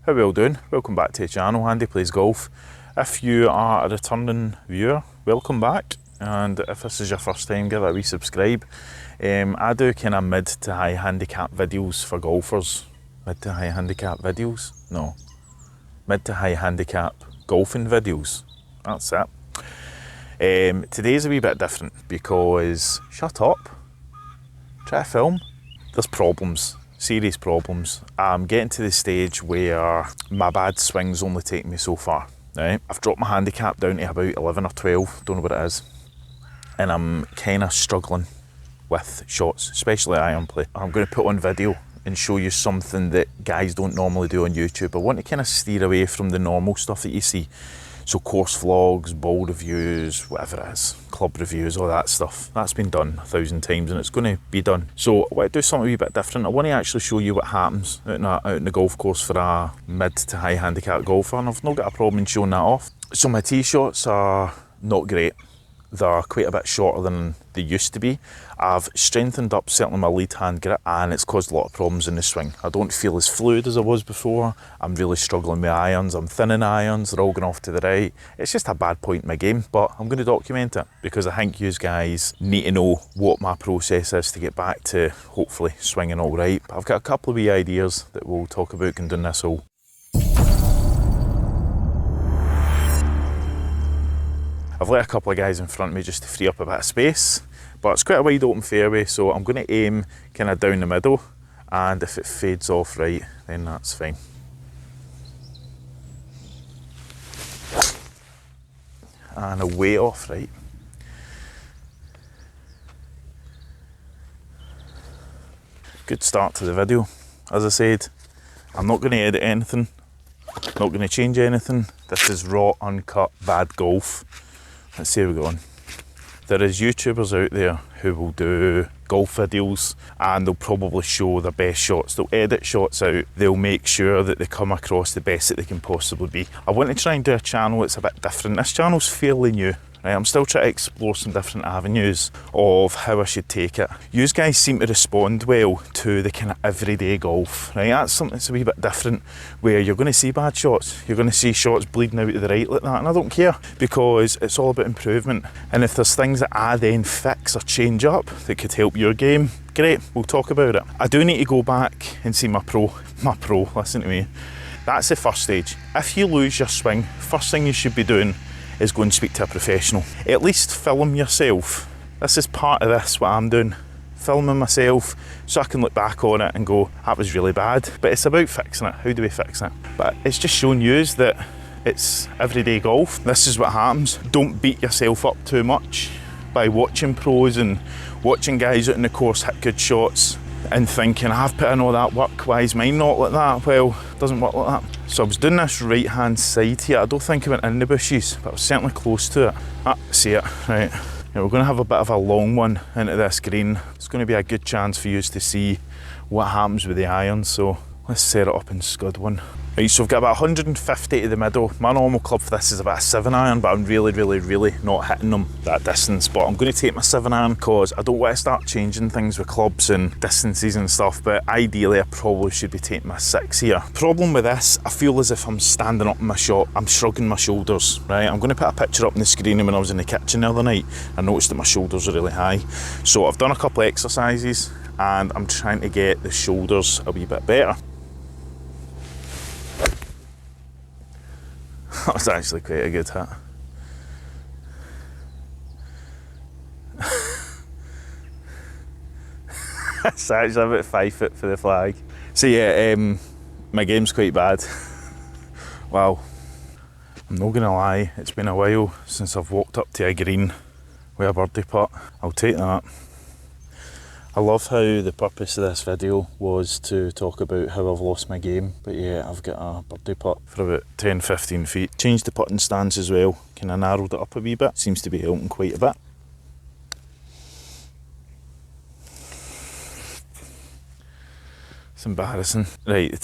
How we all doing? Welcome back to the channel, Andy Plays Golf. If you are a returning viewer, welcome back. And if this is your first time, give it a wee subscribe. I do kind of mid to high handicap videos for golfers. Mid to high handicap videos? No. Mid to high handicap golfing videos. That's it. Today's a wee bit different because, shut up, try to film. There's problems. Serious problems. I'm getting to the stage where my bad swings only take me so far, right? I've dropped my handicap down to about 11 or 12, don't know what it is. And I'm kind of struggling with shots, especially iron play. I'm going to put on video and show you something that guys don't normally do on YouTube. I want to kind of steer away from the normal stuff that you see. So course vlogs, ball reviews, whatever it is, club reviews, all that stuff. That's been done 1,000 times and it's going to be done. So I want to do something a wee bit different. I want to actually show you what happens out in the golf course for a mid to high handicap golfer, and I've not got a problem in showing that off. So my tee shots are not great. They're quite a bit shorter than they used to be. I've strengthened up certainly my lead hand grip and it's caused a lot of problems in the swing. I don't feel as fluid as I was before. I'm really struggling with irons. I'm thinning irons, they're all going off to the right. It's just a bad point in my game, but I'm going to document it because I think you guys need to know what my process is to get back to hopefully swinging all right. I've got a couple of wee ideas that we'll talk about and doing this all. I've let a couple of guys in front of me just to free up a bit of space, but it's quite a wide open fairway, so I'm going to aim kind of down the middle, and if it fades off right, then that's fine. And away off right. Good start to the video. As I said, I'm not going to edit anything, not going to change anything. This is raw, uncut, bad golf. Let's see how we're going. There is YouTubers out there who will do golf videos and they'll probably show their best shots. They'll edit shots out. They'll make sure that they come across the best that they can possibly be. I want to try and do a channel that's a bit different. This channel's fairly new. Right, I'm still trying to explore some different avenues of how I should take it. You guys seem to respond well to the kind of everyday golf, right? That's something that's a wee bit different, where you're going to see bad shots, you're going to see shots bleeding out to the right like that, and I don't care because it's all about improvement. And if there's things that I then fix or change up that could help your game, great, we'll talk about it. I do need to go back and see my pro, listen to me. That's the first stage. If you lose your swing, first thing you should be doing is go and speak to a professional. At least film yourself. This is part of this, what I'm doing. Filming myself so I can look back on it and go, that was really bad. But it's about fixing it. How do we fix it? But it's just showing you that it's everyday golf. This is what happens. Don't beat yourself up too much by watching pros and watching guys out in the course hit good shots and thinking, I've put in all that work, why is mine not like that? Well, it doesn't work like that. So I was doing this right hand side here. I don't think I went in the bushes, but I was certainly close to it. See it, right. Now we're going to have a bit of a long one into this green. It's going to be a good chance for you to see what happens with the irons. So let's set it up and scud one. Right, so I've got about 150 to the middle. My normal club for this is about a 7-iron, but I'm really not hitting them that distance. But I'm going to take my 7-iron because I don't want to start changing things with clubs and distances and stuff. But ideally, I probably should be taking my 6 here. Problem with this, I feel as if I'm standing up in my shot. I'm shrugging my shoulders, right? I'm going to put a picture up on the screen, and when I was in the kitchen the other night, I noticed that my shoulders are really high. So I've done a couple of exercises, and I'm trying to get the shoulders a wee bit better. That was actually quite a good hit. It's actually about 5 foot for the flag. So yeah, my game's quite bad. Wow. I'm not gonna lie, it's been a while since I've walked up to a green with a birdie putt. I'll take that. I love how the purpose of this video was to talk about how I've lost my game, but yeah, I've got a birdie putt for about 10-15 feet. Changed the putting stance as well, kind of narrowed it up a wee bit. Seems to be helping quite a bit. It's embarrassing. Right, the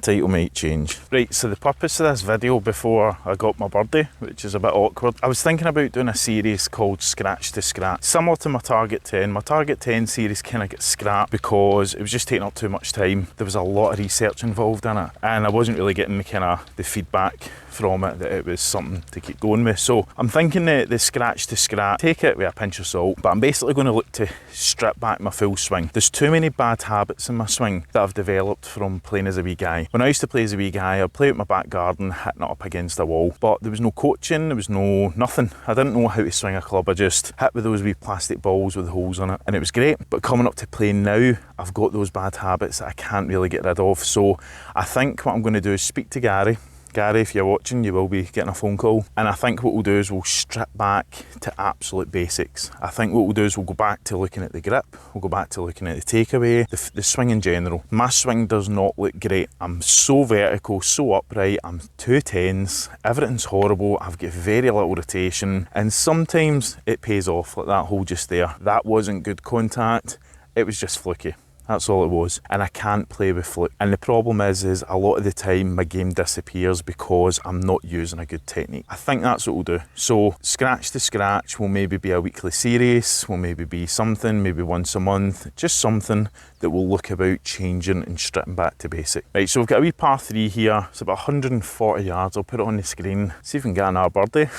title might change. Right, so the purpose of this video before I got my birdie, which is a bit awkward, I was thinking about doing a series called Scratch to Scratch, similar to my Target 10. My Target 10 series kind of got scrapped because it was just taking up too much time. There was a lot of research involved in it, and I wasn't really getting the feedback from it that it was something to keep going with. So I'm thinking that the Scratch to Scratch, take it with a pinch of salt, but I'm basically going to look to strip back my full swing. There's too many bad habits in my swing that I've developed from playing as a wee guy. When I used to play as a wee guy, I'd play out my back garden, hitting it up against a wall, but there was no coaching, there was no nothing. I didn't know how to swing a club. I just hit with those wee plastic balls with holes on it, and it was great. But coming up to playing now, I've got those bad habits that I can't really get rid of. So I think what I'm going to do is speak to Gary. Gary, if you're watching, you will be getting a phone call. And I think what we'll do is we'll strip back to absolute basics. I think what we'll do is we'll go back to looking at the grip, we'll go back to looking at the takeaway, the swing in general. My swing does not look great. I'm so vertical, so upright, I'm too tense, everything's horrible, I've got very little rotation, and sometimes it pays off, like that hole just there. That wasn't good contact, it was just fluky. That's all it was, and I can't play with fluke. And the problem is a lot of the time my game disappears because I'm not using a good technique. I think that's what we'll do. So Scratch to Scratch will maybe be a weekly series, will maybe be something, maybe once a month, just something that will look about changing and stripping back to basic. Right, so we've got a wee par 3 here. It's about 140 yards. I'll put it on the screen, see if we can get another birdie.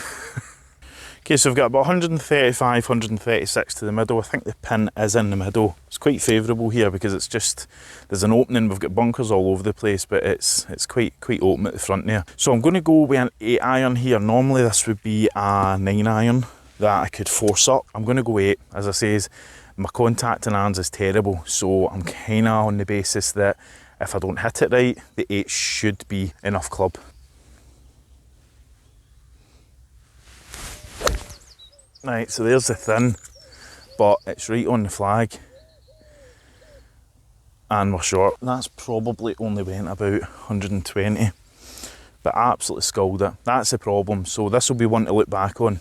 Okay, so we've got about 135, 136 to the middle. I think the pin is in the middle. It's quite favourable here because it's just, there's an opening, we've got bunkers all over the place, but it's quite open at the front there. So I'm going to go with an 8 iron here. Normally this would be a 9 iron that I could force up. I'm going to go 8. As I say, my contact in irons is terrible, so I'm kind of on the basis that if I don't hit it right, the 8 should be enough club. Right, so there's the thin, but it's right on the flag, and we're short. That's probably only went about 120, but I absolutely sculled it. That's the problem, so this will be one to look back on.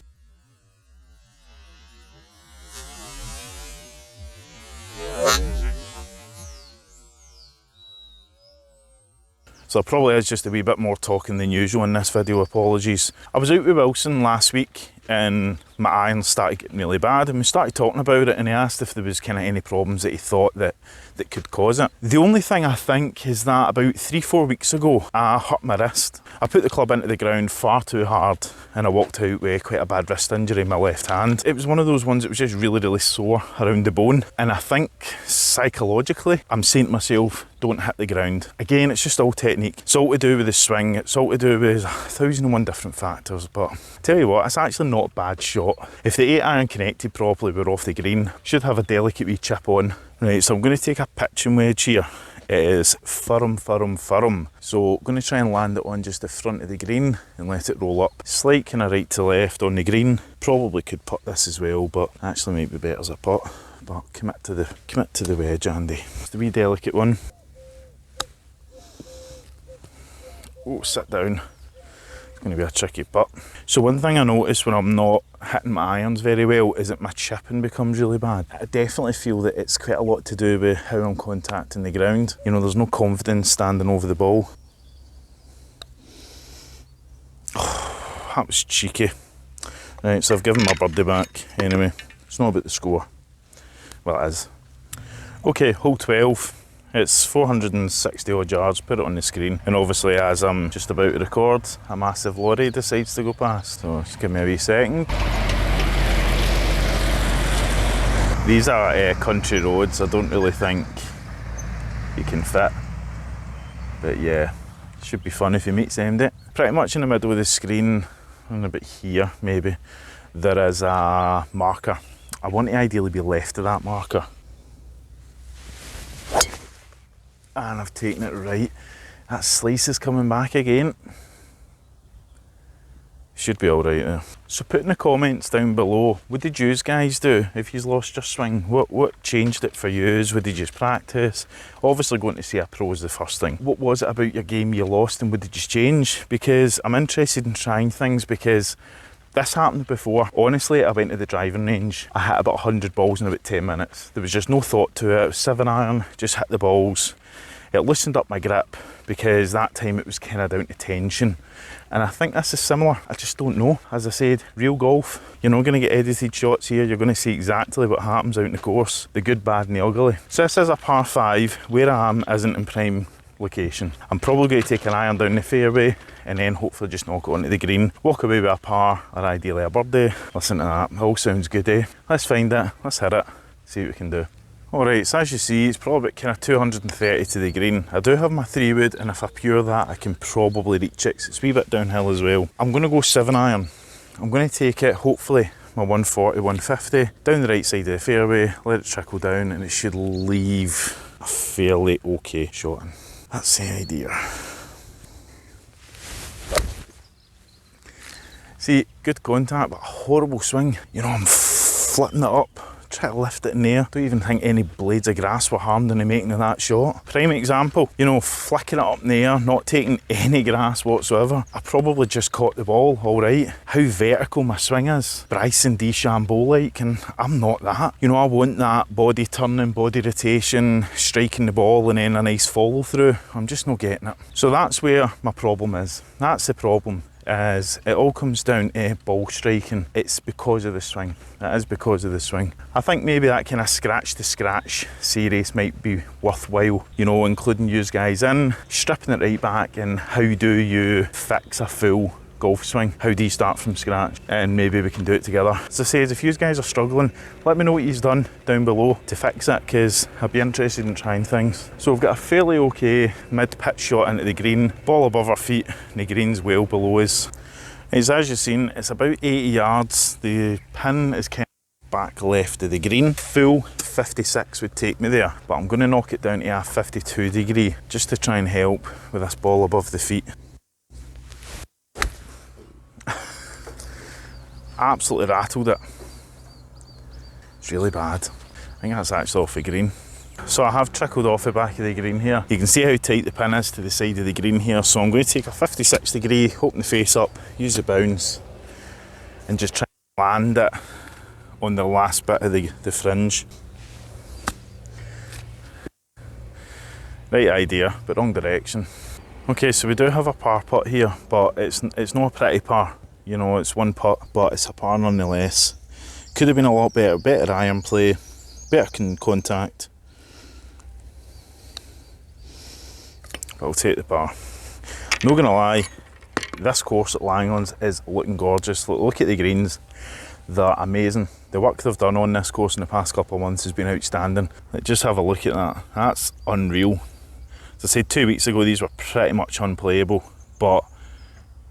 So there probably is just a wee bit more talking than usual in this video, apologies. I was out with Wilson last week and my irons started getting really bad, and we started talking about it, and he asked if there was kind of any problems that he thought that could cause it. The only thing I think is that about 3-4 weeks ago I hurt my wrist. I put the club into the ground far too hard and I walked out with quite a bad wrist injury in my left hand. It was one of those ones that was just really sore around the bone, and I think psychologically I'm saying to myself, don't hit the ground. Again, it's just all technique. It's all to do with the swing, it's all to do with 1,001 different factors, but tell you what, it's actually not a bad shot. If the 8 iron connected properly, we're off the green. Should have a delicate wee chip on. Right, so I'm going to take a pitching wedge here. It is firm. So I'm going to try and land it on just the front of the green and let it roll up. Slight kind of right to left on the green. Probably could putt this as well, but actually might be better as a putt. But commit to the wedge, Andy. It's the wee delicate one. Oh, sit down. It's going to be a tricky putt. So one thing I notice when I'm not hitting my irons very well is that my chipping becomes really bad. I definitely feel that it's quite a lot to do with how I'm contacting the ground. You know, there's no confidence standing over the ball. Oh, that was cheeky. Right, so I've given my birdie back. Anyway, it's not about the score. Well, it is. Okay, hole 12. It's 460 odd yards, put it on the screen, and obviously as I'm just about to record, a massive lorry decides to go past, so just give me a wee second. These are country roads, I don't really think you can fit, but yeah, it should be fun if you meet it. Pretty much in the middle of the screen, and about here maybe, there is a marker. I want to ideally be left of that marker. And I've taken it right. That slice is coming back again. Should be all right there. So put in the comments down below, what did you guys do if you've lost your swing? What changed it for you? What did you practice? Obviously going to see a pro is the first thing. What was it about your game you lost and what did you change? Because I'm interested in trying things, because This happened before. Honestly, I went to the driving range. I hit about 100 balls in about 10 minutes. There was just no thought to it. It was 7-iron, just hit the balls. It loosened up my grip because that time it was kind of down to tension. And I think this is similar. I just don't know. As I said, real golf, you're not going to get edited shots here. You're going to see exactly what happens out in the course. The good, bad and the ugly. So this is a par 5. Where I am isn't in prime location. I'm probably going to take an iron down the fairway and then hopefully just knock it onto the green. Walk away with a par or ideally a birdie. Listen to that. It all sounds good, eh? Let's find it. Let's hit it. See what we can do. Alright, so as you see, it's probably about kind of 230 to the green. I do have my 3-wood, and if I pure that, I can probably reach it. It's a wee bit downhill as well. I'm going to go 7-iron. I'm going to take it, hopefully, my 140, 150, down the right side of the fairway, let it trickle down, and it should leave a fairly okay shot in. That's the idea. See, good contact, but a horrible swing. You know, I'm flipping it up. Try to lift it in the air. Don't even think any blades of grass were harmed in the making of that shot. Prime example, you know, flicking it up in the air, not taking any grass whatsoever. I probably just caught the ball, all right. How vertical my swing is. Bryson DeChambeau-like, and I'm not that. You know, I want that body turning, body rotation, striking the ball and then a nice follow through. I'm just not getting it. So that's where my problem is. That's the problem. Is it all comes down to ball striking. It's because of the swing. It is because of the swing. I think maybe that kind of scratch to scratch series might be worthwhile, you know, including you guys in, stripping it right back, and how do you fix a full golf swing? How do you start from scratch? And maybe we can do it together. As I say, if you guys are struggling, let me know what you've done down below to fix it, because I'd be interested in trying things. So we've got a fairly okay mid-pitch shot into the green, ball above our feet, and the green's well below us. As you've seen, it's about 80 yards. The pin is kind of back left of the green. Full 56 would take me there, but I'm going to knock it down to a 52 degree just to try and help with this ball above the feet. Absolutely rattled it. It's really bad. I think that's actually off the green. So I have trickled off the back of the green here. You can see how tight the pin is to the side of the green here. So I'm going to take a 56 degree, open the face up, use the bounce, and just try and land it on the last bit of the fringe. Right idea, but wrong direction. Okay, so we do have a par putt here, but it's not a pretty par. You know, it's one putt, but it's a par nonetheless. Could have been a lot better. Better iron play, better contact. But I'll take the par. Not gonna lie, this course at Langlands is looking gorgeous. Look at the greens. They're amazing. The work they've done on this course in the past couple of months has been outstanding. Just have a look at that. That's unreal. As I said 2 weeks ago, these were pretty much unplayable, but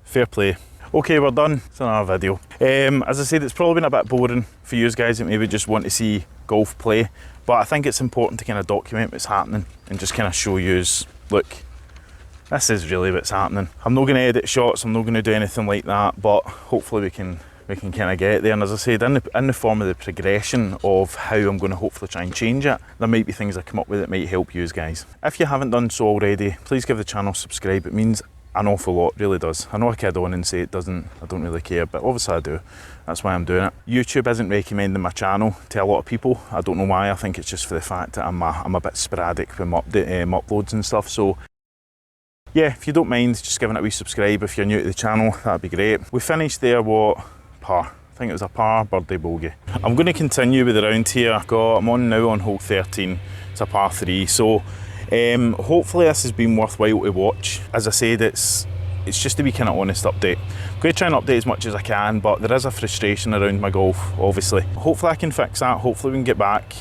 fair play. Okay, we're done. It's another video. As I said, it's probably been a bit boring for you guys that maybe just want to see golf play, but I think it's important to kind of document what's happening and just kind of show you, look, this is really what's happening. I'm not going to edit shots, I'm not going to do anything like that, but hopefully we can kind of get there. And as I said, in the form of the progression of how I'm going to hopefully try and change it, there might be things I come up with that might help you guys. If you haven't done so already, please give the channel a subscribe. It means an awful lot, really does. I know I kid on and say it doesn't, I don't really care, but obviously I do. That's why I'm doing it. YouTube isn't recommending my channel to a lot of people. I don't know why. I think it's just for the fact that I'm a bit sporadic with my uploads and stuff. So yeah, if you don't mind just giving it a wee subscribe if you're new to the channel, that'd be great. We finished there, what, par? I think it was a par, birdie, bogey. I'm going to continue with the round here. I'm on now on hole 13. It's a par 3. So hopefully this has been worthwhile to watch. As I said, it's just to be kind of honest update. I'm going to try and update as much as I can, but there is a frustration around my golf, obviously. Hopefully I can fix that. Hopefully we can get back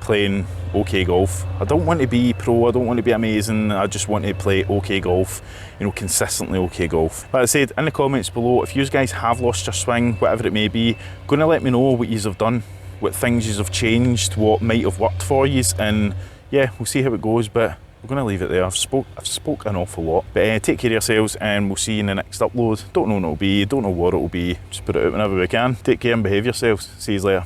playing okay golf. I don't want to be pro, I don't want to be amazing, I just want to play okay golf, you know, consistently okay golf. Like I said, in the comments below, if you guys have lost your swing, whatever it may be, going to let me know what you have done, what things you have changed, what might have worked for you, and yeah, we'll see how it goes, but we're going to leave it there. I've spoke an awful lot, but take care of yourselves and we'll see you in the next upload. Don't know when it'll be, don't know what it'll be, just put it out whenever we can. Take care and behave yourselves. See you later.